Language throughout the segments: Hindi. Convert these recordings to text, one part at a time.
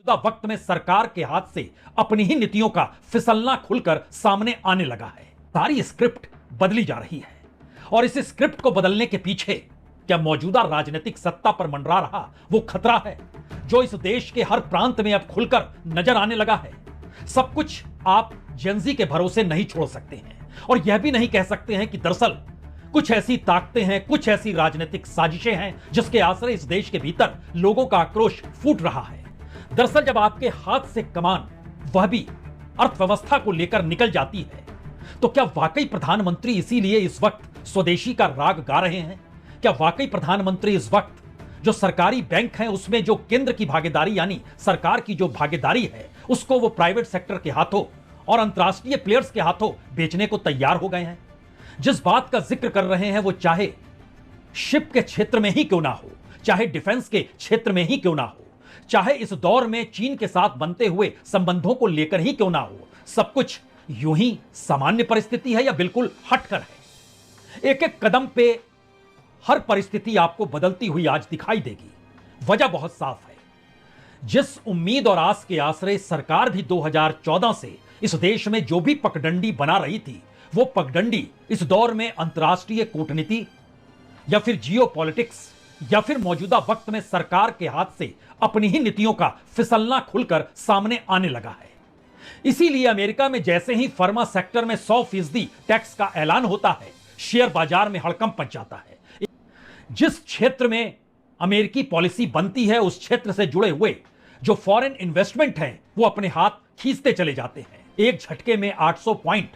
मौजूदा वक्त में सरकार के हाथ से अपनी ही नीतियों का फिसलना खुलकर सामने आने लगा है। सारी स्क्रिप्ट बदली जा रही है और इस स्क्रिप्ट को बदलने के पीछे क्या मौजूदा राजनीतिक सत्ता पर मंडरा रहा वो खतरा है जो इस देश के हर प्रांत में अब खुलकर नजर आने लगा है। सब कुछ आप जेनजी के भरोसे नहीं छोड़ सकते हैं और यह भी नहीं कह सकते हैं कि दरअसल कुछ ऐसी ताकतें हैं, कुछ ऐसी राजनीतिक साजिशें हैं जिसके आश्रय इस देश के भीतर लोगों का आक्रोश फूट रहा है। दरअसल जब आपके हाथ से कमान, वह भी अर्थव्यवस्था को लेकर निकल जाती है, तो क्या वाकई प्रधानमंत्री इसीलिए इस वक्त स्वदेशी का राग गा रहे हैं? क्या वाकई प्रधानमंत्री इस वक्त जो सरकारी बैंक हैं उसमें जो केंद्र की भागीदारी यानी सरकार की जो भागीदारी है उसको वो प्राइवेट सेक्टर के हाथों और अंतरराष्ट्रीय प्लेयर्स के हाथों बेचने को तैयार हो गए हैं? जिस बात का जिक्र कर रहे हैं वो चाहे शिप के क्षेत्र में ही क्यों ना हो, चाहे डिफेंस के क्षेत्र में ही क्यों ना हो, चाहे इस दौर में चीन के साथ बनते हुए संबंधों को लेकर ही क्यों ना हो, सब कुछ यूं ही सामान्य परिस्थिति है या बिल्कुल हटकर है? एक एक कदम पे हर परिस्थिति आपको बदलती हुई आज दिखाई देगी। वजह बहुत साफ है। जिस उम्मीद और आस के आश्रय सरकार भी 2014 से इस देश में जो भी पगडंडी बना रही थी, वो पगडंडी इस दौर में अंतर्राष्ट्रीय कूटनीति या फिर जियोपॉलिटिक्स या फिर मौजूदा वक्त में सरकार के हाथ से अपनी ही नीतियों का फिसलना खुलकर सामने आने लगा है। इसीलिए अमेरिका में जैसे ही फार्मा सेक्टर में 100% टैक्स का ऐलान होता है, शेयर बाजार में हड़कंप मच जाता है। जिस क्षेत्र में अमेरिकी पॉलिसी बनती है उस क्षेत्र से जुड़े हुए जो फॉरेन इन्वेस्टमेंट हैं वो अपने हाथ खींचते चले जाते हैं। एक झटके में 800 पॉइंट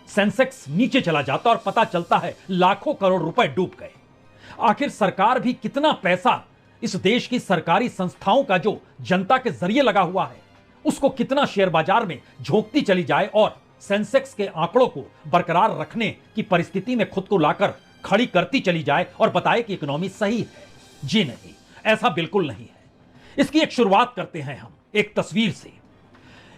सेंसेक्स नीचे चला जाता और पता चलता है लाखों करोड़ रुपए डूब गए। आखिर सरकार भी कितना पैसा इस देश की सरकारी संस्थाओं का जो जनता के जरिए लगा हुआ है उसको कितना शेयर बाजार में झोंकती चली जाए और सेंसेक्स के आंकड़ों को बरकरार रखने की परिस्थिति में खुद को लाकर खड़ी करती चली जाए और बताए कि इकोनॉमी सही है। जी नहीं, ऐसा बिल्कुल नहीं है। इसकी एक शुरुआत करते हैं हम एक तस्वीर से।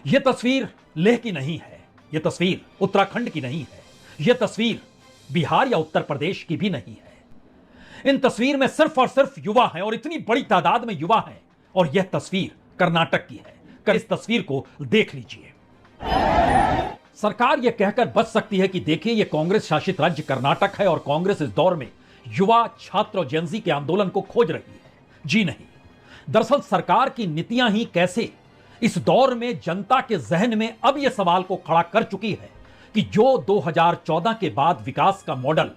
यह तस्वीर लेह की नहीं है, यह तस्वीर उत्तराखंड की नहीं है, यह तस्वीर बिहार या उत्तर प्रदेश की भी नहीं है। इन तस्वीर में सिर्फ और सिर्फ युवा हैं और इतनी बड़ी तादाद में युवा हैं और यह तस्वीर कर्नाटक की है। इस तस्वीर को देख लीजिए। सरकार यह कहकर बच सकती है कि देखिए यह कांग्रेस शासित राज्य कर्नाटक है और कांग्रेस इस दौर में युवा, छात्र और जेनजी के आंदोलन को खोज रही है। जी नहीं, दरअसल सरकार की नीतियां ही कैसे इस दौर में जनता के जहन में अब यह सवाल को खड़ा कर चुकी है कि जो 2014 के बाद विकास का मॉडल,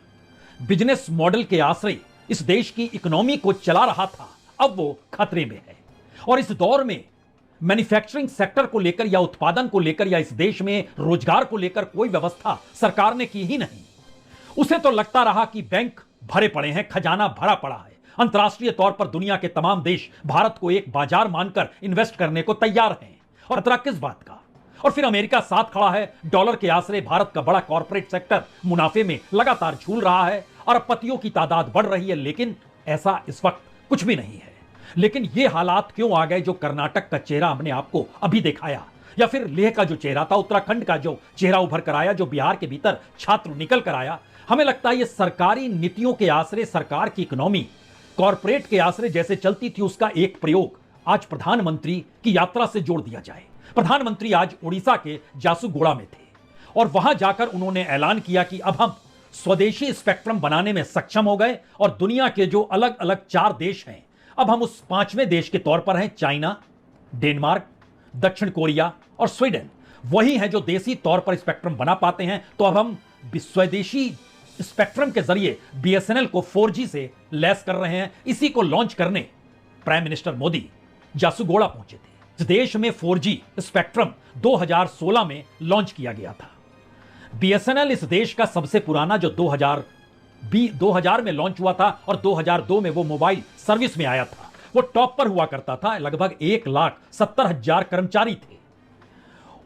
बिजनेस मॉडल के आश्रय इस देश की इकोनॉमी को चला रहा था, अब वो खतरे में है। और इस दौर में मैन्युफैक्चरिंग सेक्टर को लेकर या उत्पादन को लेकर या इस देश में रोजगार को लेकर कोई व्यवस्था सरकार ने की ही नहीं। उसे तो लगता रहा कि बैंक भरे पड़े हैं, खजाना भरा पड़ा है, अंतर्राष्ट्रीय तौर पर दुनिया के तमाम देश भारत को एक बाजार मानकर इन्वेस्ट करने को तैयार हैं। और खतरा किस बात का? और फिर अमेरिका साथ खड़ा है, डॉलर के आश्रय भारत का बड़ा कॉर्पोरेट सेक्टर मुनाफे में लगातार झूल रहा है, अरबपतियों की तादाद बढ़ रही है। लेकिन ऐसा इस वक्त कुछ भी नहीं है। लेकिन ये हालात क्यों आ गए जो कर्नाटक का चेहरा हमने आपको अभी दिखाया, या फिर लेह का जो चेहरा था, उत्तराखंड का जो चेहरा उभर कर आया, जो बिहार के भीतर छात्र निकल कर आया? हमें लगता है ये सरकारी नीतियों के आश्रय, सरकार की इकोनॉमी कॉर्पोरेट के आश्रय जैसे चलती थी, उसका एक प्रयोग आज प्रधानमंत्री की यात्रा से जोड़ दिया जाए। प्रधानमंत्री आज उड़ीसा के जासुगोड़ा में थे और वहां जाकर उन्होंने ऐलान किया कि अब हम स्वदेशी स्पेक्ट्रम बनाने में सक्षम हो गए और दुनिया के जो अलग अलग 4 देश हैं, अब हम उस 5वें देश के तौर पर हैं। चाइना, डेनमार्क, दक्षिण कोरिया और स्वीडन वही हैं जो देसी तौर पर स्पेक्ट्रम बना पाते हैं। तो अब हम स्वदेशी स्पेक्ट्रम के जरिए बीएसएनएल को 4G से लैस कर रहे हैं। इसी को लॉन्च करने प्राइम मिनिस्टर मोदी जासुगोड़ा पहुंचे थे। इस देश में 4G स्पेक्ट्रम 2016 में लॉन्च किया गया था। बीएसएनएल इस देश का सबसे पुराना जो 2000 में लॉन्च हुआ था और 2002 में वो मोबाइल सर्विस में आया था। वो टॉप पर हुआ करता था, लगभग 1,70,000 कर्मचारी थे।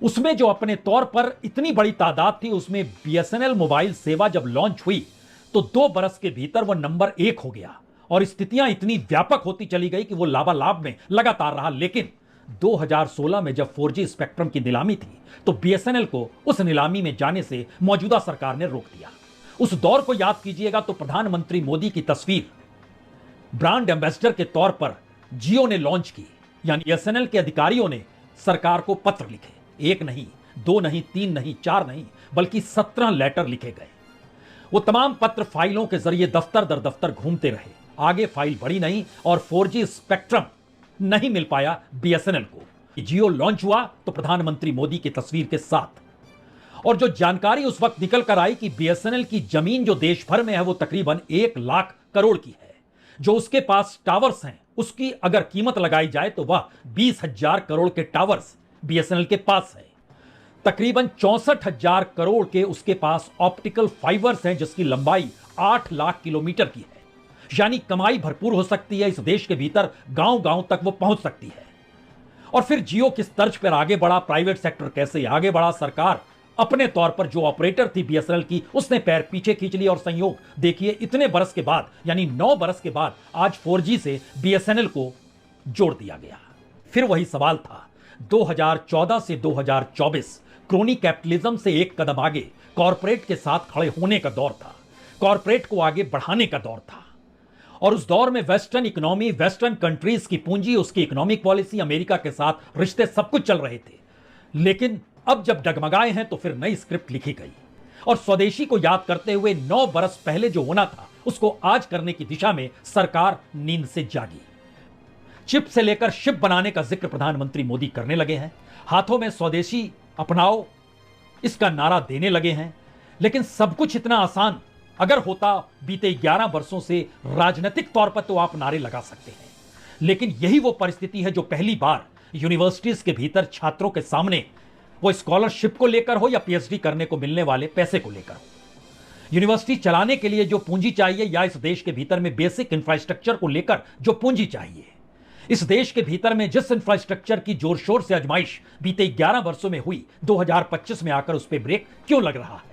उसमें जो अपने तौर पर इतनी बड़ी तादाद थी, उसमें बीएसएनएल मोबाइल सेवा जब लॉन्च हुई तो 2 बरस के भीतर वो नंबर 1 हो गया और स्थितियां इतनी व्यापक होती चली गई कि वो लाभालाभ में लगातार रहा। लेकिन 2016 में जब 4G स्पेक्ट्रम की नीलामी थी तो बीएसएनएल को उस नीलामी में जाने से मौजूदा सरकार ने रोक दिया। उस दौर को याद कीजिएगा तो प्रधानमंत्री मोदी की तस्वीर ब्रांड एम्बेसडर के तौर पर जियो ने लॉन्च की यानी बीएसएनएल के अधिकारियों ने सरकार को पत्र लिखे, एक नहीं, दो नहीं, तीन नहीं, चार नहीं, बल्कि 17 लेटर लिखे गए। वो तमाम पत्र फाइलों के जरिए दफ्तर दर दफ्तर घूमते रहे। आगे फाइल बढ़ी नहीं और 4G स्पेक्ट्रम नहीं मिल पाया बीएसएनएल को। जियो लॉन्च हुआ तो प्रधानमंत्री मोदी की तस्वीर के साथ, और जो जानकारी उस वक्त निकल कर आई कि बीएसएनएल की जमीन जो देश भर में है वो तकरीबन 1 लाख करोड़ की है। जो उसके पास टावर्स हैं उसकी अगर कीमत लगाई जाए तो वह 20,000 करोड़ के टावर्स बीएसएनएल के पास है। तकरीबन 64,000 करोड़ के उसके पास ऑप्टिकल फाइबर्स हैं जिसकी लंबाई 8 लाख किलोमीटर की है। यानी कमाई भरपूर हो सकती है, इस देश के भीतर गांव गांव तक वो पहुंच सकती है। और फिर जियो किस तर्ज पर आगे बढ़ा, प्राइवेट सेक्टर कैसे आगे बढ़ा, सरकार अपने तौर पर जो ऑपरेटर थी बीएसएनएल की उसने पैर पीछे खींच लिया। और संयोग देखिए, इतने बरस के बाद यानी 9 बरस के बाद आज 4G से बीएसएनएल को जोड़ दिया गया। फिर वही सवाल था, 2014 से 2024 क्रोनी कैपिटलिज्म से एक कदम आगे कॉरपोरेट के साथ खड़े होने का दौर था, कॉरपोरेट को आगे बढ़ाने का दौर था। और उस दौर में वेस्टर्न इकोनॉमी, वेस्टर्न कंट्रीज की पूंजी, उसकी इकोनॉमिक पॉलिसी, अमेरिका के साथ रिश्ते सब कुछ चल रहे थे। लेकिन अब जब डगमगाए हैं तो फिर नई स्क्रिप्ट लिखी गई और स्वदेशी को याद करते हुए 9 बरस पहले जो होना था उसको आज करने की दिशा में सरकार नींद से जागी। चिप से लेकर शिप बनाने का जिक्र प्रधानमंत्री मोदी करने लगे हैं, हाथों में स्वदेशी अपनाओ इसका नारा देने लगे हैं। लेकिन सब कुछ इतना आसान अगर होता बीते 11 वर्षों से राजनीतिक तौर पर तो आप नारे लगा सकते हैं, लेकिन यही वो परिस्थिति है जो पहली बार यूनिवर्सिटीज के भीतर छात्रों के सामने, वो स्कॉलरशिप को लेकर हो या पीएचडी करने को मिलने वाले पैसे को लेकर हो, यूनिवर्सिटी चलाने के लिए जो पूंजी चाहिए या इस देश के भीतर में बेसिक इंफ्रास्ट्रक्चर को लेकर जो पूंजी चाहिए, इस देश के भीतर में जिस इंफ्रास्ट्रक्चर की जोर शोर से आजमाइश बीते 11 वर्षों में हुई, 2025 में आकर उस पर ब्रेक क्यों लग रहा है?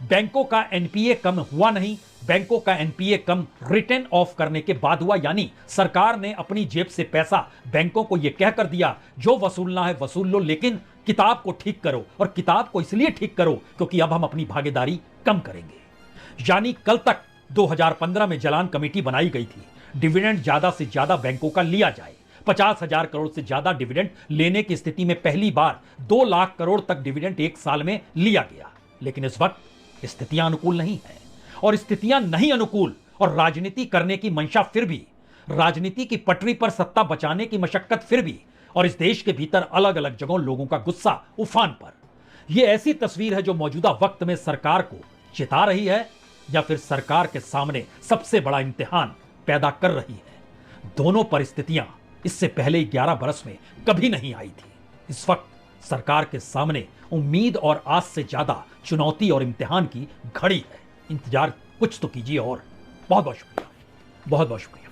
बैंकों का एनपीए कम हुआ नहीं, बैंकों का एनपीए कम रिटर्न ऑफ करने के बाद हुआ। यानी सरकार ने अपनी जेब से पैसा बैंकों को यह कहकर दिया जो वसूलना है वसूल लो, लेकिन किताब को ठीक करो। और किताब को इसलिए ठीक करो क्योंकि अब हम अपनी भागीदारी कम करेंगे। यानी कल तक 2015 में जलान कमेटी बनाई गई थी, डिविडेंड ज्यादा से ज्यादा बैंकों का लिया जाए। 50,000 करोड़ से ज्यादा डिविडेंड लेने की स्थिति में पहली बार 2 लाख करोड़ तक डिविडेंड एक साल में लिया गया। लेकिन इस वक्त स्थितियां अनुकूल नहीं है, और स्थितियां नहीं अनुकूल और राजनीति करने की मंशा फिर भी, राजनीति की पटरी पर सत्ता बचाने की मशक्कत फिर भी, और इस देश के भीतर अलग अलग जगहों लोगों का गुस्सा उफान पर। यह ऐसी तस्वीर है जो मौजूदा वक्त में सरकार को चिता रही है या फिर सरकार के सामने सबसे बड़ा इम्तिहान पैदा कर रही है। दोनों परिस्थितियां इससे पहले 11 बरस में कभी नहीं आई थी। इस वक्त सरकार के सामने उम्मीद और आस से ज्यादा चुनौती और इम्तिहान की घड़ी है। इंतजार कुछ तो कीजिए। और बहुत बहुत शुक्रिया, बहुत बहुत शुक्रिया।